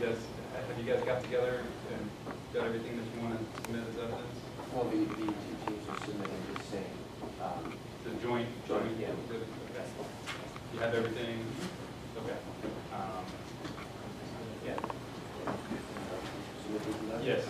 have you guys got together and got everything that you want to submit as evidence? Well, the two teams are submitting the same. The joint, yeah. Okay. You have everything? Okay. Yeah. Yes.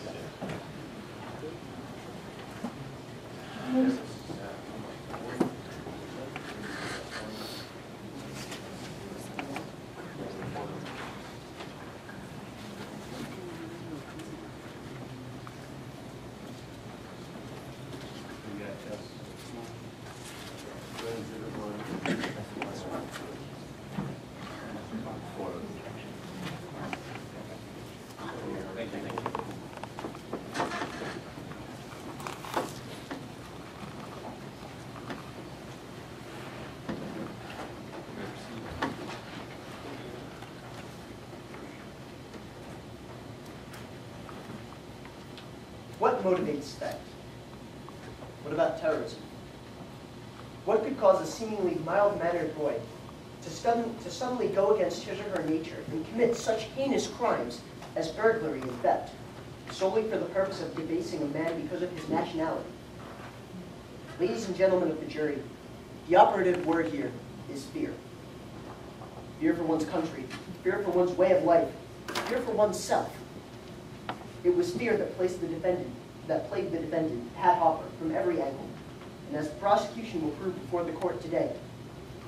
What motivates theft? What about terrorism? What could cause a seemingly mild-mannered boy to suddenly go against his or her nature and commit such heinous crimes as burglary and theft, solely for the purpose of debasing a man because of his nationality? Ladies and gentlemen of the jury, the operative word here is fear. Fear for one's country, fear for one's way of life, fear for oneself. It was fear that plagued the defendant, Pat Hopper, from every angle. And as the prosecution will prove before the court today,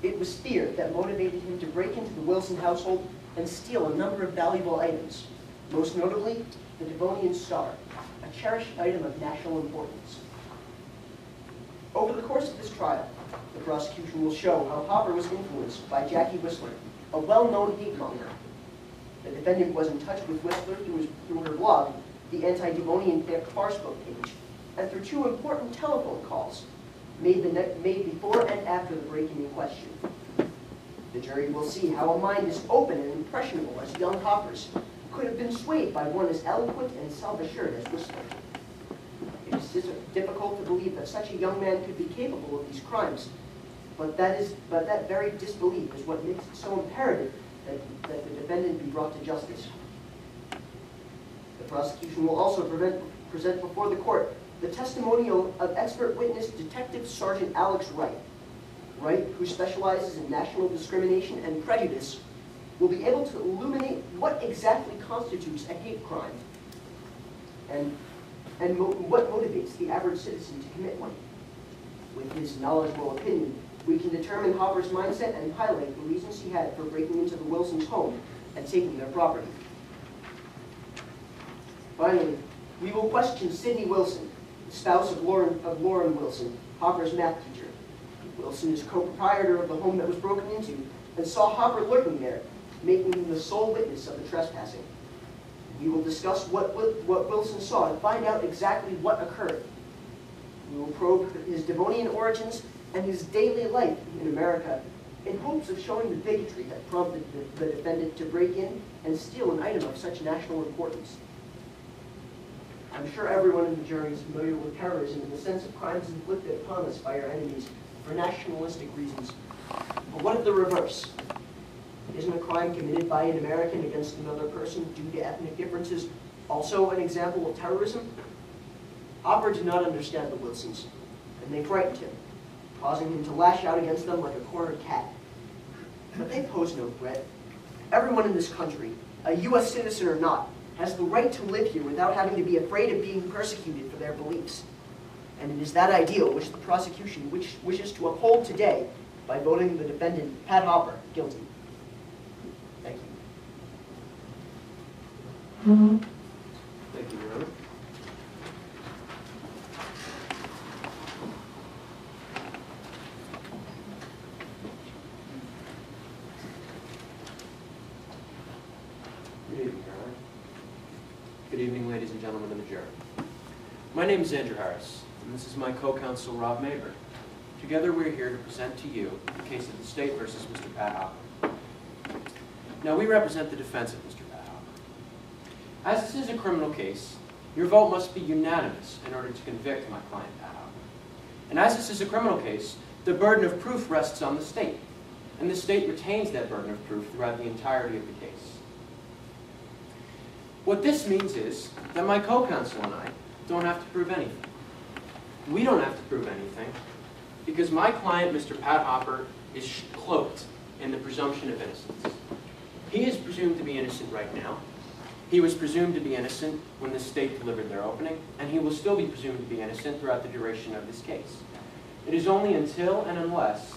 it was fear that motivated him to break into the Wilson household and steal a number of valuable items, most notably the Devonian Star, a cherished item of national importance. Over the course of this trial, the prosecution will show how Hopper was influenced by Jackie Whistler, a well-known hate monger. The defendant was in touch with Whistler through her blog, the Anti-Devonian Farcebook page, and through two important telephone calls made before and after the break-in in question. The jury will see how a mind as open and impressionable as young Hopper's could have been swayed by one as eloquent and self-assured as Whistler. It is difficult to believe that such a young man could be capable of these crimes, but that very disbelief is what makes it so imperative that the defendant be brought to justice. The prosecution will also present before the court the testimonial of expert witness Detective Sergeant Alex Wright. Wright, who specializes in national discrimination and prejudice, will be able to illuminate what exactly constitutes a hate crime and what motivates the average citizen to commit one. With his knowledgeable opinion, we can determine Hopper's mindset and highlight the reasons he had for breaking into the Wilsons' home and taking their property. Finally, we will question Sidney Wilson, spouse of Lauren Wilson, Hopper's math teacher. Wilson is co-proprietor of the home that was broken into and saw Hopper lurking there, making him the sole witness of the trespassing. We will discuss what Wilson saw to find out exactly what occurred. We will probe his Devonian origins and his daily life in America in hopes of showing the bigotry that prompted the defendant to break in and steal an item of such national importance. I'm sure everyone in the jury is familiar with terrorism in the sense of crimes inflicted upon us by our enemies for nationalistic reasons. But what of the reverse? Isn't a crime committed by an American against another person due to ethnic differences also an example of terrorism? Hopper did not understand the Wilsons, and they frightened him, causing him to lash out against them like a cornered cat. But they pose no threat. Everyone in this country, a U.S. citizen or not, has the right to live here without having to be afraid of being persecuted for their beliefs. And it is that ideal which the prosecution wishes to uphold today by voting the defendant, Pat Hopper, guilty. Thank you. Thank you, Your Honor. Good evening, Your Honor. Good evening, ladies and gentlemen of the jury. My name is Andrew Harris, and this is my co-counsel, Rob Mabry. Together, we're here to present to you the case of the state versus Mr. Pat Hopper. Now, we represent the defense of Mr. Pat Hopper. As this is a criminal case, your vote must be unanimous in order to convict my client, Pat Hopper. And as this is a criminal case, the burden of proof rests on the state, and the state retains that burden of proof throughout the entirety of the case. What this means is that my co-counsel and I don't have to prove anything. We don't have to prove anything because my client, Mr. Pat Hopper, is cloaked in the presumption of innocence. He is presumed to be innocent right now. He was presumed to be innocent when the state delivered their opening, and he will still be presumed to be innocent throughout the duration of this case. It is only until and unless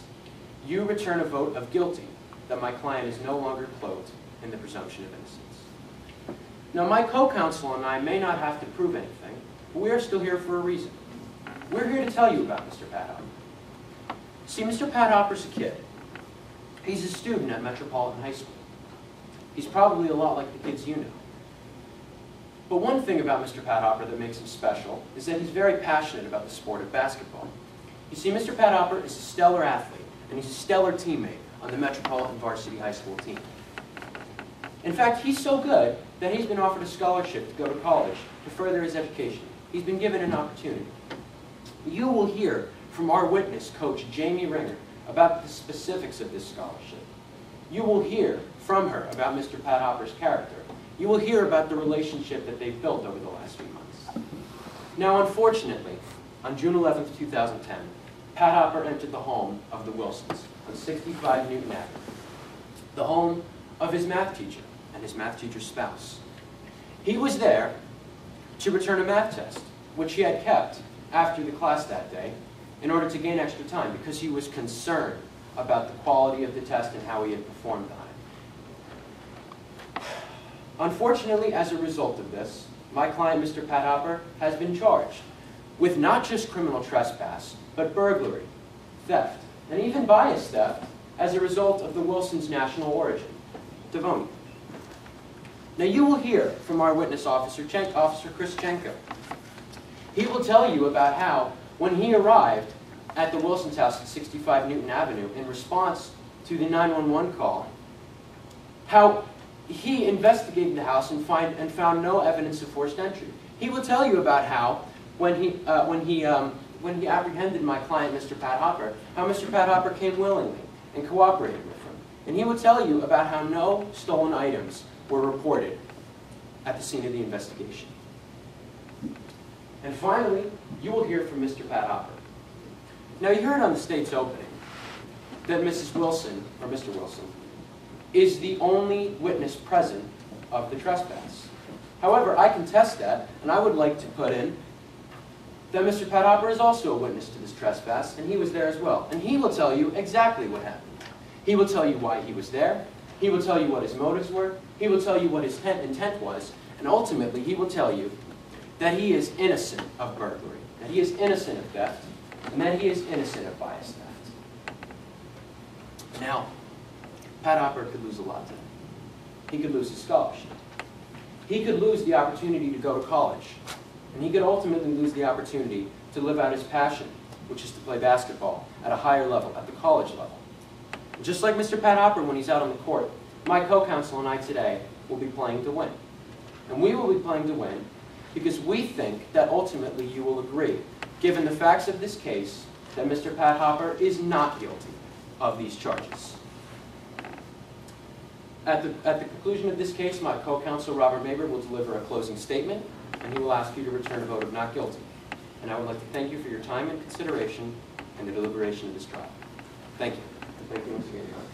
you return a vote of guilty that my client is no longer cloaked in the presumption of innocence. Now, my co-counsel and I may not have to prove anything, but we are still here for a reason. We're here to tell you about Mr. Pat Hopper. See, Mr. Pat Hopper's a kid. He's a student at Metropolitan High School. He's probably a lot like the kids you know. But one thing about Mr. Pat Hopper that makes him special is that he's very passionate about the sport of basketball. You see, Mr. Pat Hopper is a stellar athlete, and he's a stellar teammate on the Metropolitan Varsity High School team. In fact, he's so good that he's been offered a scholarship to go to college to further his education. He's been given an opportunity. You will hear from our witness, Coach Jamie Ringer, about the specifics of this scholarship. You will hear from her about Mr. Pat Hopper's character. You will hear about the relationship that they've built over the last few months. Now, unfortunately, on June 11th, 2010, Pat Hopper entered the home of the Wilsons on 65 Newton Avenue, the home of his math teacher and his math teacher's spouse. He was there to return a math test, which he had kept after the class that day in order to gain extra time because he was concerned about the quality of the test and how he had performed on it. Unfortunately, as a result of this, my client, Mr. Pat Hopper, has been charged with not just criminal trespass, but burglary, theft, and even bias theft as a result of the Wilsons' national origin, Devonian. Now, you will hear from our witness, Officer Krischenko. He will tell you about how, when he arrived at the Wilsons' house at 65 Newton Avenue in response to the 911 call, how he investigated the house and found no evidence of forced entry. He will tell you about how, when he apprehended my client, Mr. Pat Hopper, how Mr. Pat Hopper came willingly and cooperated with him. And he will tell you about how no stolen items were reported at the scene of the investigation. And finally, you will hear from Mr. Pat Hopper. Now, you heard on the state's opening that Mrs. Wilson, or Mr. Wilson, is the only witness present of the trespass. However, I contest that, and I would like to put in that Mr. Pat Hopper is also a witness to this trespass, and he was there as well. And he will tell you exactly what happened. He will tell you why he was there. He will tell you what his motives were. He will tell you what his intent was. And ultimately, he will tell you that he is innocent of burglary, that he is innocent of theft, and that he is innocent of bias theft. Now, Pat Hopper could lose a lot today. He could lose his scholarship. He could lose the opportunity to go to college. And he could ultimately lose the opportunity to live out his passion, which is to play basketball at a higher level, at the college level. Just like Mr. Pat Hopper when he's out on the court, my co-counsel and I today will be playing to win. And we will be playing to win because we think that ultimately you will agree, given the facts of this case, that Mr. Pat Hopper is not guilty of these charges. At the conclusion of this case, my co-counsel, Robert Maber, will deliver a closing statement, and he will ask you to return a vote of not guilty. And I would like to thank you for your time and consideration in the deliberation of this trial. Thank you. Thank you once again, Your Honor.